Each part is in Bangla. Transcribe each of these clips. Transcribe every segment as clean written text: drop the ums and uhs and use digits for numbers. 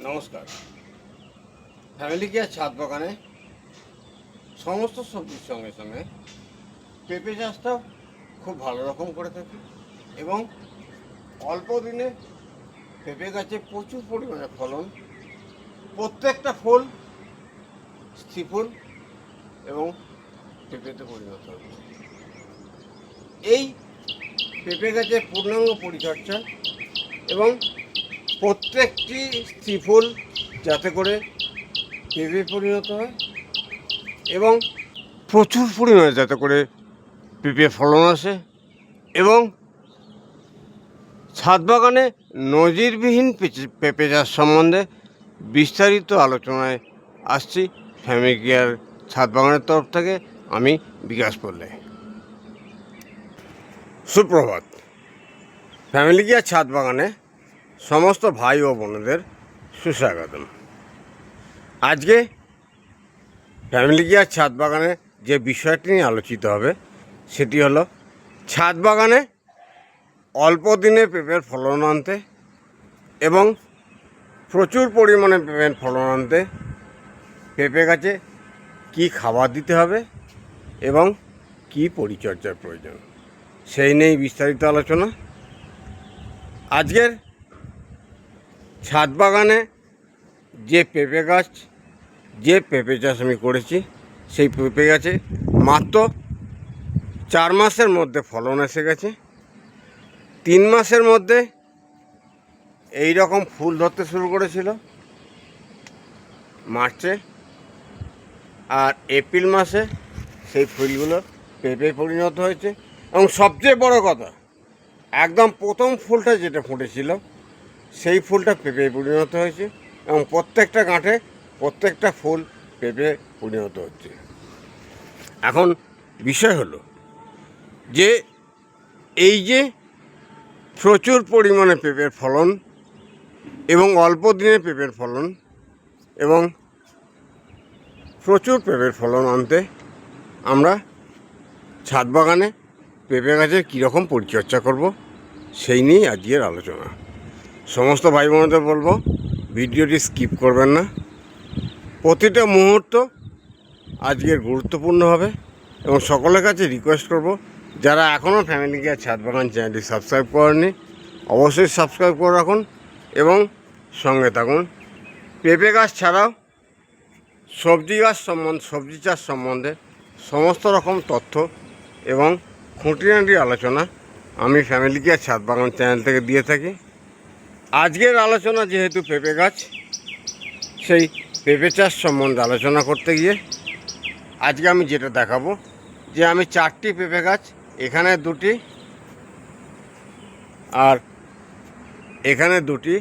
নমস্কার। ফ্যামিলি কেয়ার ছাদ বাগানে সমস্ত সবজির সঙ্গে সঙ্গে পেঁপে চাষটাও খুব ভালো রকম করে থাকি এবং অল্প দিনে পেঁপে গাছে প্রচুর পরিমাণে ফলন, প্রত্যেকটা ফুল স্থিফুল এবং পেঁপেতে পরিণত হচ্ছে। এই পেঁপে গাছের পূর্ণাঙ্গ পরিচর্যা এবং প্রত্যেকটি স্থিফুল যাতে করে পেঁপে পরিণত হয় এবং প্রচুর পরিমাণে যাতে করে পেঁপে ফলন আসে এবং ছাদ বাগানে নজিরবিহীন পেঁপে চাষ সম্বন্ধে বিস্তারিত আলোচনায় আসছি ফ্যামিলি কেয়ার ছাদ বাগানের তরফ থেকে। আমি বিকাশ পল্লে। সুপ্রভাত। ফ্যামিলি কেয়ার ছাদ বাগানে সমস্ত ভাই ও বোনেদের সুস্বাগতম। আজকে ফ্যামিলি কেয়ার ছাদ বাগানে যে বিষয়টি নিয়ে আলোচিত হবে সেটি হলো ছাদ বাগানে অল্প দিনে পেঁপের ফলন আনতে এবং প্রচুর পরিমাণে পেঁপের ফলন আনতে পেঁপে গাছে কী খাবার দিতে হবে এবং কী পরিচর্যার প্রয়োজন, সেই নিয়েই বিস্তারিত আলোচনা। আজকের ছাদ বাগানে যে পেঁপে গাছ, যে পেঁপে চাষ আমি করেছি সেই পেঁপে গাছে মাত্র 4 মাসের মধ্যে ফলন এসে গেছে। 3 মাসের মধ্যে এই রকম ফুল ধরতে শুরু করেছিল মার্চে, আর এপ্রিল মাসে সেই ফুলগুলো পেঁপে পরিণত হয়েছে। এবং সবচেয়ে বড় কথা, একদম প্রথম ফুলটা যেটা ফুটেছিল সেই ফুলটা পেঁপে পরিণত হয়েছে এবং প্রত্যেকটা গাঁটে প্রত্যেকটা ফুল পেঁপে পরিণত হচ্ছে। এখন বিষয় হলো যে এই যে প্রচুর পরিমাণে পেঁপের ফলন এবং অল্প দিনে পেঁপের ফলন এবং প্রচুর পেঁপের ফলন আনতে আমরা ছাদ বাগানে পেঁপে গাছের কীরকম পরিচর্যা করব সেই নিয়েই আজকের আলোচনা। সমস্ত ভাই বোনদের বলবো ভিডিওটি স্কিপ করবেন না, প্রতিটা মুহূর্ত আজকের গুরুত্বপূর্ণ হবে এবং সকলের কাছে রিকোয়েস্ট করব যারা এখনও ফ্যামিলি কেয়ার ছাদ বাগান চ্যানেলটি সাবস্ক্রাইব করেননি অবশ্যই সাবস্ক্রাইব করে রাখুন এবং সঙ্গে থাকুন। পেঁপে গাছ ছাড়াও সবজি চাষ সম্বন্ধে সমস্ত রকম তথ্য এবং খুঁটিনাটি আলোচনা আমি ফ্যামিলি কেয়ার ছাদ বাগান চ্যানেল থেকে দিয়ে থাকি। আজকের আলোচনা যেহেতু পেঁপে গাছ, সেই পেঁপে চাষ সম্বন্ধে আলোচনা করতে গিয়ে আজকে আমি যেটা দেখাবো যে আমি 4টি পেঁপে গাছ, এখানে 2টি আর এখানে 2টি,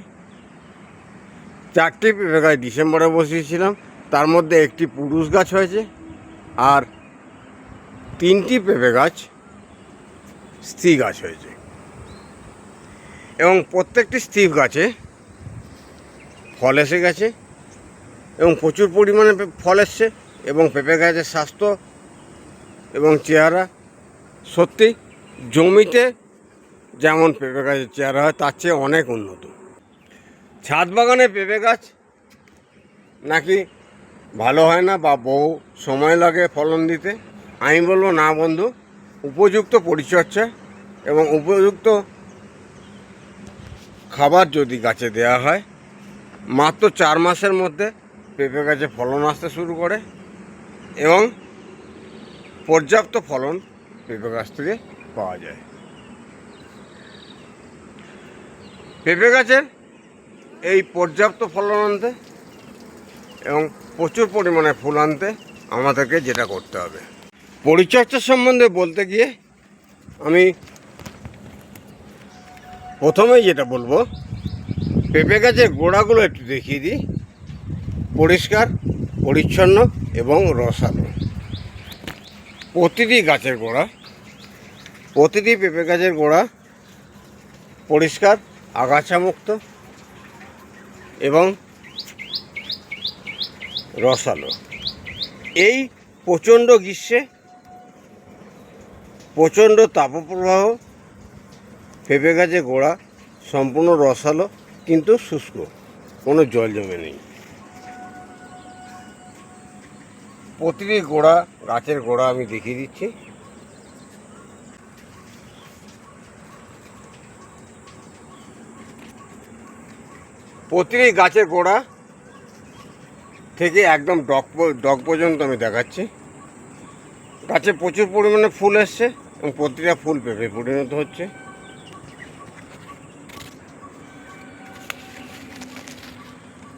4টি পেঁপে গাছ ডিসেম্বরে বসিয়েছিলাম। তার মধ্যে একটি পুরুষ গাছ হয়েছে আর 3টি পেঁপে গাছ স্ত্রী গাছ হয়েছে এবং প্রত্যেকটি স্ত্রী গাছে ফল এসে গেছে এবং প্রচুর পরিমাণে ফল এসছে এবং পেঁপে গাছের স্বাস্থ্য এবং চেহারা সত্যি জমিতে যেমন পেঁপে গাছের চেহারা হয় তার চেয়ে অনেক উন্নত। ছাদ বাগানে পেঁপে গাছ নাকি ভালো হয় না বা বহু সময় লাগে ফলন দিতে, আমি বলবো না বন্ধু, উপযুক্ত পরিচর্যা এবং উপযুক্ত খাবার যদি গাছে দেওয়া হয় মাত্র 4 মাসের মধ্যে পেঁপে গাছে ফলন আসতে শুরু করে এবং পর্যাপ্ত ফলন পেঁপে গাছ থেকে পাওয়া যায়। পেঁপে গাছের এই পর্যাপ্ত ফলন আনতে এবং প্রচুর পরিমাণে ফুল আনতে আমাদেরকে যেটা করতে হবে, পরিচর্যা সম্বন্ধে বলতে গিয়ে আমি প্রথমেই যেটা বলবো, পেঁপে গাছের গোড়াগুলো একটু দেখিয়ে দিই। পরিষ্কার পরিচ্ছন্ন এবং রসালো। প্রতিটি পেঁপে গাছের গোড়া পরিষ্কার, আগাছামুক্ত এবং রসালো। এই প্রচণ্ড গ্রীষ্মে প্রচণ্ড তাপপ্রবাহ পেঁপে গাছের গোড়া সম্পূর্ণ রসালো কিন্তু শুষ্ক, কোনো জল জমে নেই। প্রতিটি গোড়া, গাছের গোড়া আমি দেখিয়ে দিচ্ছি। প্রতিটি গাছের গোড়া থেকে একদম ডগ পর্যন্ত আমি দেখাচ্ছি। গাছে প্রচুর পরিমাণে ফুল এসছে এবং প্রতিটা ফুল পেঁপে পরিণত হচ্ছে।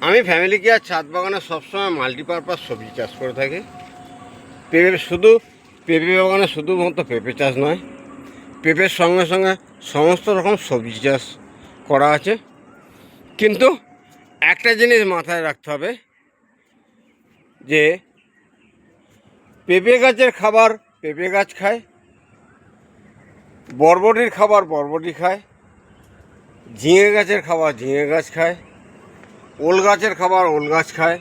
আমি ফ্যামিলি কেয়ার ছাদ বাগানে সবসময় মাল্টিপারপাস সবজি চাষ করে থাকি। পেঁপে বাগানে শুধুমাত্র পেঁপে চাষ নয়, পেঁপের সঙ্গে সঙ্গে সমস্ত রকম সবজি চাষ করা আছে। কিন্তু একটা জিনিস মাথায় রাখতে হবে যে পেঁপে গাছের খাবার পেঁপে গাছ খায়, বরবটির খাবার বরবটি খায়, ঝিঙে গাছের খাবার ঝিঙে গাছ খায়, ওল গাছের খাবার ওল গাছ খায়।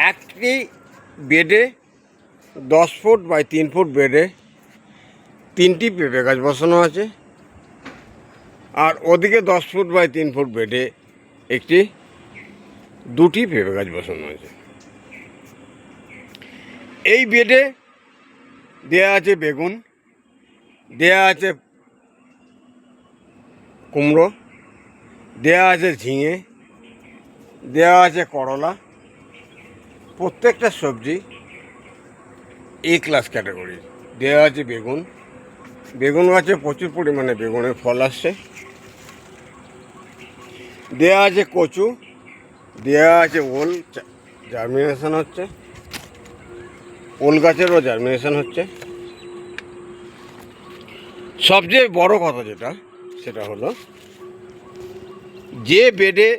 একটি বেডে 10 ফুট বাই 3 ফুট বেডে 3টি পেঁপে গাছ বসানো আছে, আর ওদিকে 10 ফুট বাই 3 ফুট বেডে 2টি পেঁপে গাছ বসানো আছে। এই বেডে দেয়া আছে বেগুন, দেয়া আছে কুমড়ো, দেয়া আছে ঝিঙে, দেয়া আছে করলা। প্রত্যেকটা সবজি এ ক্লাস ক্যাটাগরির। দেওয়া আছে বেগুন গাছে প্রচুর পরিমাণে বেগুনের ফল আসছে। দেওয়া আছে কচু, দেওয়া আছে ওল, জার্মিনেশন হচ্ছে, ওল গাছেরও জার্মিনেশন হচ্ছে। সবচেয়ে বড় কথা সেটা হলো যে বেডে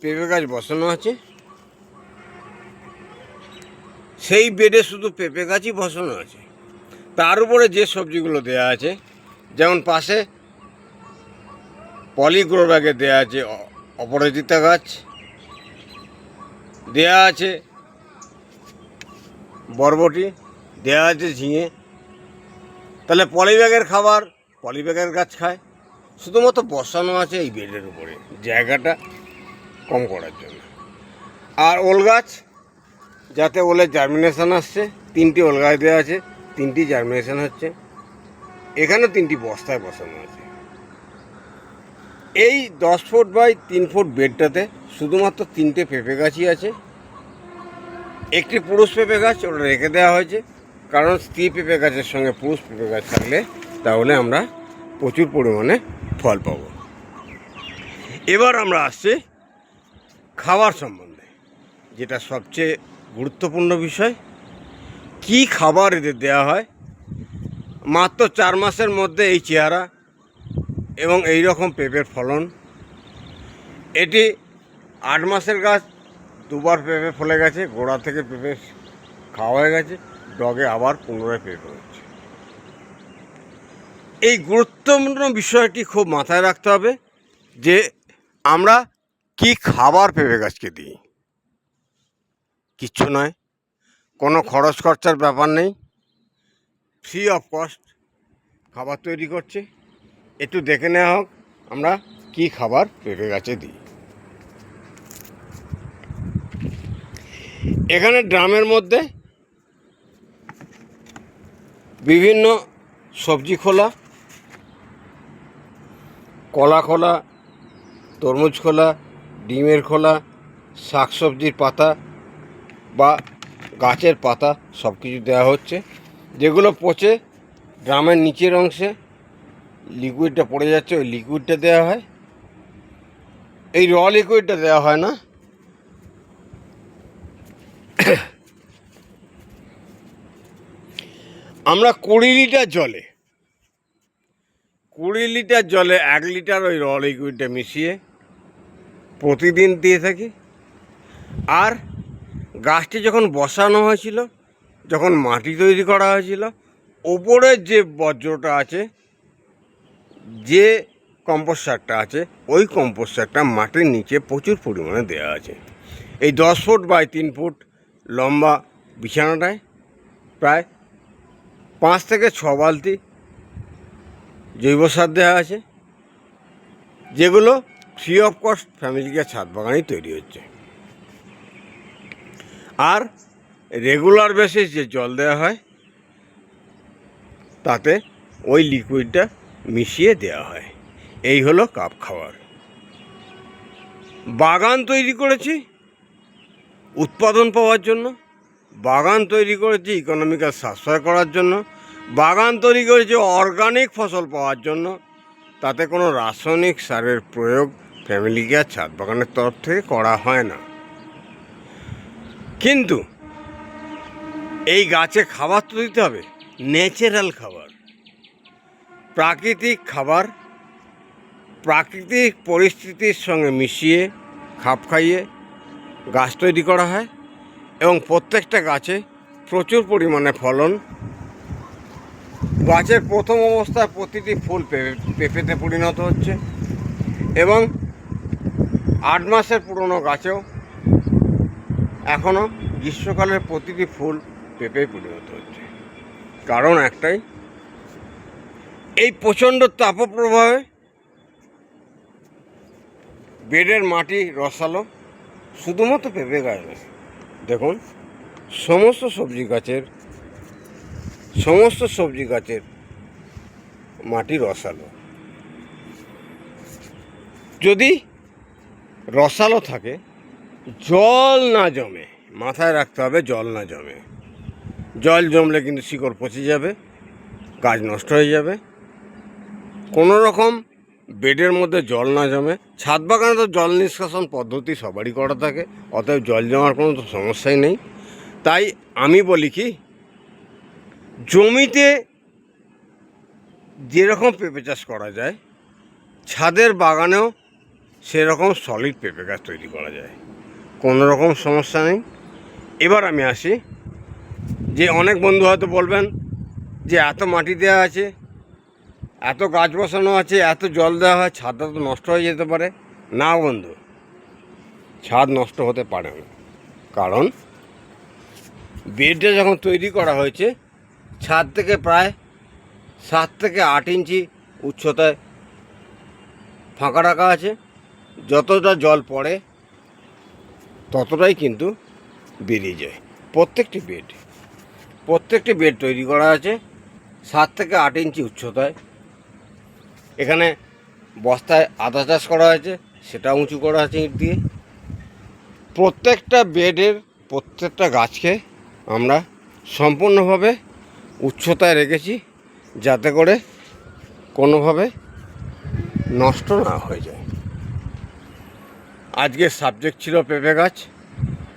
পেঁপে গাছ বসানো আছে সেই বেডে শুধু পেঁপে গাছই বসানো আছে। তার উপরে যে সবজিগুলো দেয়া আছে, যেমন পাশে পলিগ্রো ব্যাগে দেওয়া আছে অপরাজিতা গাছ, দেয়া আছে বরবটি, দেয়া আছে ঝিঙে। তাহলে পলিব্যাগের খাবার পলিব্যাগের গাছ খায়। শুধুমাত্র বসানো আছে এই বেডের উপরে জায়গাটা কম করার জন্য। আর ওল গাছ, যাতে ওলের জার্মিনেশন আসছে, 3টি ওল গাছ দেওয়া আছে, 3টি জার্মিনেশন হচ্ছে। এখানেও 3টি বস্তায় বসানো আছে। এই 10 ফুট বাই 3 ফুট বেডটাতে শুধুমাত্র 3টে পেঁপে গাছই আছে। একটি পুরুষ পেঁপে গাছ ওটা রেখে দেওয়া হয়েছে, কারণ স্ত্রী পেঁপে গাছের সঙ্গে পুরুষ পেঁপে গাছ থাকলে তাহলে আমরা প্রচুর পরিমাণে ফল পাব। এবার আমরা আসছি খাবার সম্বন্ধে, যেটা সবচেয়ে গুরুত্বপূর্ণ বিষয়। কি খাবার এদের দেওয়া হয়? মাত্র 4 মাসের মধ্যে এই চেহারা এবং এই রকম পেঁপের ফলন। এটি 8 মাসের গাছ, 2বার পেঁপে ফলে গেছে, গোড়া থেকে পেঁপে খাওয়া হয়ে গেছে, ডগে আবার পুনরায় পেঁপে হচ্ছে। এই গুরুত্বপূর্ণ বিষয়টি খুব মাথায় রাখতে হবে যে আমরা কি খাবার পেঁপে গাছকে দিই। কিচ্ছু নয়, কোনো খরচ খরচার ব্যাপার নেই, ফ্রি অফ কস্ট খাবার তৈরি করছে। একটু দেখে নেওয়া হোক আমরা কি খাবার পেঁপে গাছে দিই। এখানে ড্রামের মধ্যে বিভিন্ন সবজি খোলা, কলা খোলা, তরমুজ খোলা, ডিমের খোলা, শাকসবজির পাতা বা গাছের পাতা সব কিছু দেওয়া হচ্ছে। যেগুলো পচে ড্রামের নিচের অংশে লিকুইডটা পড়ে যাচ্ছে, ওই লিকুইডটা দেওয়া হয়। এই লিকুইডটা দেওয়া হয় না। আমরা 20 লিটার জলে 1 লিটার ওই লিকুইডটা মিশিয়ে প্রতিদিন দিয়ে থাকি। আর গাছটি যখন বসানো হয়েছিল, যখন মাটি তৈরি করা হয়েছিল, ওপরের যে বজ্রটা আছে, যে কম্পোস্ট সারটা আছে, ওই কম্পোস্ট সারটা মাটির নিচে প্রচুর পরিমাণে দেওয়া আছে। এই 10 ফুট বাই 3 ফুট লম্বা বিছানাটায় প্রায় 5 থেকে 6 বালতি জৈব সার দেওয়া আছে, যেগুলো free of cost family care ছাদ বাগানই তৈরি হচ্ছে। আর রেগুলার বেসিস যে জল দেওয়া হয় তাতে ওই লিকুইডটা মিশিয়ে দেওয়া হয়। এই হলো কাপ খাবার। বাগান তৈরি করেছি উৎপাদন পাওয়ার জন্য, বাগান তৈরি করেছি ইকোনমিক্যাল সাশ্রয় করার জন্য, বাগান তৈরি করেছি অর্গানিক ফসল পাওয়ার জন্য। তাতে কোনো রাসায়নিক সারের প্রয়োগ ফ্যামিলি কেয়ার ছাদ বাগানের তরফ থেকে করা হয় না। কিন্তু এই গাছে খাবার তো দিতে হবে, ন্যাচারাল খাবার, প্রাকৃতিক খাবার, প্রাকৃতিক পরিস্থিতির সঙ্গে মিশিয়ে খাপ খাইয়ে গাছ তৈরি করা হয় এবং প্রত্যেকটা গাছে প্রচুর পরিমাণে ফলন। গাছের প্রথম অবস্থায় প্রতিটি ফুল পেঁপেতে পরিণত হচ্ছে এবং 8 মাসের পুরনো গাছেও এখনও গ্রীষ্মকালের প্রতিটি ফুল পেঁপে পরিণত হচ্ছে। কারণ একটাই, এই প্রচণ্ড তাপপ্রবাহে বেডের মাটি রসালো শুধুমাত্র পেঁপে গাছ নয়। দেখুন সমস্ত সবজি গাছের মাটি রসালো। যদি রসালো থাকে, জল না জমে, মাথায় রাখতে হবে জল না জমে। জল জমলে কিন্তু শিকড় পচে যাবে, গাছ নষ্ট হয়ে যাবে। কোনো রকম বেডের মধ্যে জল না জমে। ছাদ বাগানে তো জল নিষ্কাশন পদ্ধতি সবারই করা থাকে, অতএব জল জমার কোনো তো সমস্যাই নেই। তাই আমি বলি কি, জমিতে যেরকম পেঁপে চাষ করা যায় ছাদের বাগানেও সেরকম সলিড পেঁপে গাছ তৈরি করা যায়, কোনো রকম সমস্যা নেই। এবার আমি আসি, যে অনেক বন্ধু হয়তো বলবেন যে এত মাটি দেওয়া আছে, এত গাছ বসানো আছে, এত জল দেওয়া হয়, ছাদটা তো নষ্ট হয়ে যেতে পারে। না বন্ধু, ছাদ নষ্ট হতে পারে না। কারণ বেডটা যখন তৈরি করা হয়েছে ছাদ থেকে প্রায় 7 থেকে 8 ইঞ্চি উচ্চতায় ফাঁকা রাখা আছে। যতটা জল পড়ে ততটাই কিন্তু বেরিয়ে যায়। প্রত্যেকটি বেড তৈরি করা আছে 7 থেকে 8 ইঞ্চি উচ্চতায়। এখানে বস্তায় আদা চাষ করা হয়েছে, সেটা উঁচু করা আছে ইট দিয়ে। প্রত্যেকটা বেডের প্রত্যেকটা গাছকে আমরা সম্পূর্ণভাবে উচ্চতায় রেখেছি, যাতে করে কোনোভাবে নষ্ট না হয়ে যায়। আজকের সাবজেক্ট ছিল পেঁপে গাছ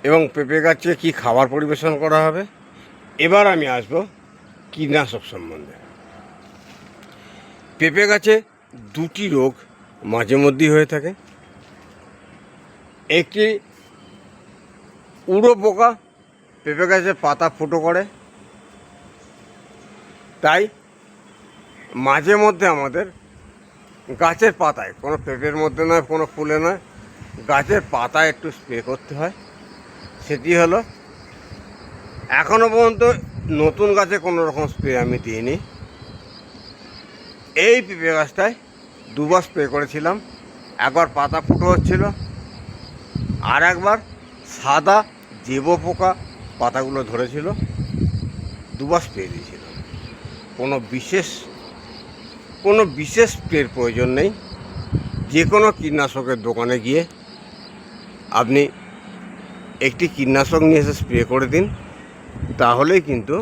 এবং পেঁপে গাছকে কী খাবার পরিবেশন করা হবে। এবার আমি আসব কীটনাশক সম্বন্ধে। পেঁপে গাছে 2টি রোগ মাঝে মধ্যেই হয়ে থাকে। একটি উড়ো পোকা পেঁপে গাছের পাতা ফুটো করে, তাই মাঝে মধ্যে আমাদের গাছের পাতায়, কোনো পেঁপের মধ্যে নয়, কোনো ফুলে নয়, গাছের পাতায় একটু স্প্রে করতে হয়। সেটি হলো, এখনও পর্যন্ত নতুন গাছে কোনো রকম স্প্রে আমি দিইনি। এই পেঁপে গাছটায় 2বার স্প্রে করেছিলাম। একবার পাতা ফুটো হচ্ছিল, আর একবার সাদা জেবো পোকা পাতাগুলো ধরেছিল, 2বার স্প্রে দিয়েছিলাম। কোনো বিশেষ স্প্রের প্রয়োজন নেই। যে কোনো কীটনাশকের দোকানে গিয়ে আপনি একটি কীটনাশক নিয়ে এসে স্প্রে করে দিন, তাহলেই কিন্তু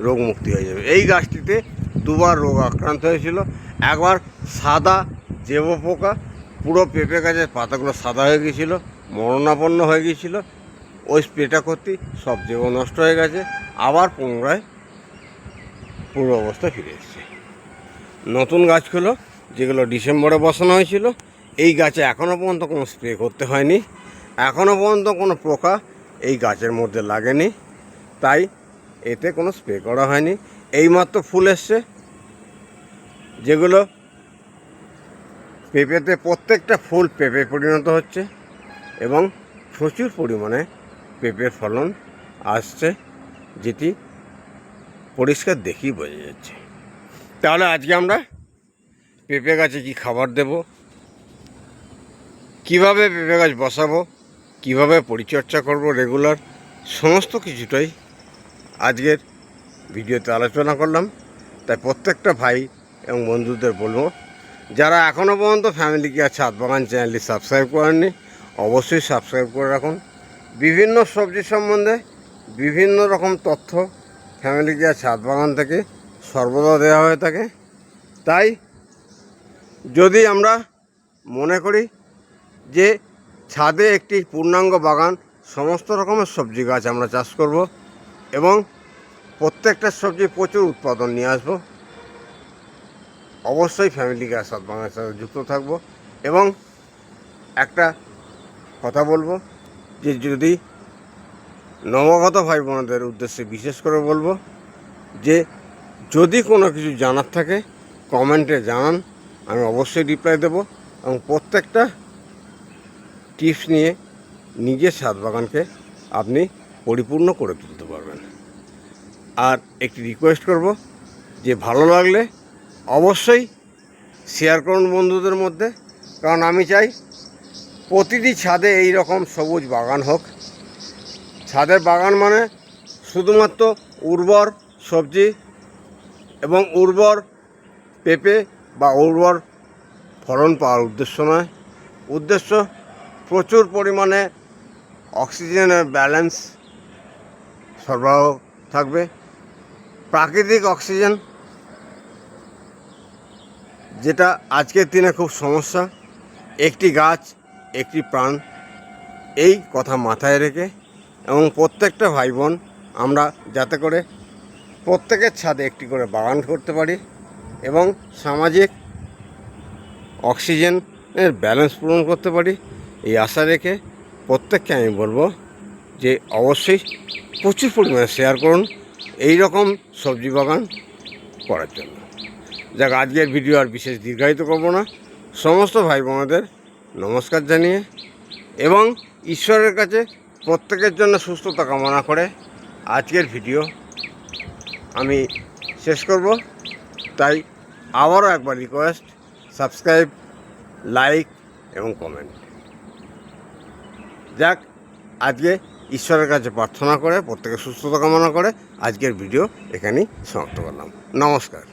রোগ মুক্তি হয়ে যাবে। এই গাছটিতে 2বার রোগ আক্রান্ত হয়েছিল। একবার সাদা জেবো পোকা, পুরো পেঁপে গাছের পাতাগুলো সাদা হয়ে গিয়েছিলো, মরণাপন্ন হয়ে গিয়েছিলো। ওই স্প্রেটা করতেই সব জেবো নষ্ট হয়ে গেছে, আবার পুনরায় পূর্ব অবস্থায় ফিরে এসেছে। নতুন গাছগুলো যেগুলো ডিসেম্বরে বসানো হয়েছিল, এই গাছে এখনও পর্যন্ত কোনো স্প্রে করতে হয়নি, এখনও পর্যন্ত কোনো পোকা এই গাছের মধ্যে লাগেনি, তাই এতে কোনো স্প্রে করা হয়নি। এইমাত্র ফুল এসছে, যেগুলো পেঁপেতে প্রত্যেকটা ফুল পেঁপে পরিণত হচ্ছে এবং প্রচুর পরিমাণে পেঁপের ফলন আসছে, যেটি পরিষ্কার দেখেই বোঝা যাচ্ছে। তাহলে আজকে আমরা পেঁপে গাছে কী খাবার দেব, কিভাবে পেঁপে গাছ বসাবো, কিভাবে পরিচর্যা করব রেগুলার, সমস্ত কিছুটাই আজকের ভিডিওতে আলোচনা করলাম। তাই প্রত্যেকটা ভাই এবং বন্ধুদের বলবো, যারা এখনও পর্যন্ত ফ্যামিলি কেয়ার ছাদ বাগান চ্যানেলটি সাবস্ক্রাইব করেননি, অবশ্যই সাবস্ক্রাইব করে রাখুন। বিভিন্ন সবজি সম্বন্ধে বিভিন্ন রকম তথ্য ফ্যামিলি কেয়ার ছাদ বাগান থেকে সর্বদা দেওয়া হয়ে থাকে। তাই যদি আমরা মনে করি যে ছাদে একটি পূর্ণাঙ্গ বাগান, সমস্ত রকমের সবজি গাছ আমরা চাষ করব এবং প্রত্যেকটা সবজি প্রচুর উৎপাদন নিয়ে আসব, অবশ্যই ফ্যামিলি কেয়ার ছাদ বাগানের সাথে যুক্ত থাকব। এবং একটা কথা বলবো যে যদি নবাগত ভাই বোনদের উদ্দেশ্যে বিশেষ করে বলবো যে যদি কোনো কিছু জানার থাকে কমেন্টে জানান, আমি অবশ্যই রিপ্লাই দেবো এবং প্রত্যেকটা টিপস নিয়ে নিজের ছাদ বাগানকে আপনি পরিপূর্ণ করে তুলতে পারবেন। আর একটি রিকোয়েস্ট করব যে ভালো লাগলে অবশ্যই শেয়ার করুন বন্ধুদের মধ্যে, কারণ আমি চাই প্রতিটি ছাদে এই রকম সবুজ বাগান হোক। ছাদের বাগান মানে শুধুমাত্র উর্বর সবজি এবং উর্বর পেঁপে বা উর্বর ফলন পাওয়ার উদ্দেশ্য নয়। উদ্দেশ্য প্রচুর পরিমাণে অক্সিজেনের ব্যালেন্স সরবরাহ থাকবে, প্রাকৃতিক অক্সিজেন, যেটা আজকের দিনে খুব সমস্যা। একটি গাছ একটি প্রাণ, এই কথা মাথায় রেখে এবং প্রত্যেকটা ভাই বোন আমরা যাতে করে প্রত্যেকের ছাদে একটি করে বাগান করতে পারি এবং সামাজিক অক্সিজেনের ব্যালেন্স পূরণ করতে পারি, এই আশা রেখে প্রত্যেককে আমি বলবো যে অবশ্যই প্রচুর পরিমাণে শেয়ার করুন এই রকম সবজি বাগান করার জন্য। যাক, আজকের ভিডিও আর বিশেষ দীর্ঘায়িত করব না। সমস্ত ভাই বোনদের নমস্কার জানিয়ে এবং ঈশ্বরের কাছে প্রত্যেকের জন্য সুস্থতা কামনা করে আজকের ভিডিও আমি শেষ করব। তাই আবারও একবার রিকোয়েস্ট, সাবস্ক্রাইব, লাইক এবং কমেন্ট। যাক, আজকে ঈশ্বরের কাছে প্রার্থনা করে প্রত্যেকের সুস্থতা কামনা করে আজকের ভিডিও এখানেই সমাপ্ত করলাম। নমস্কার।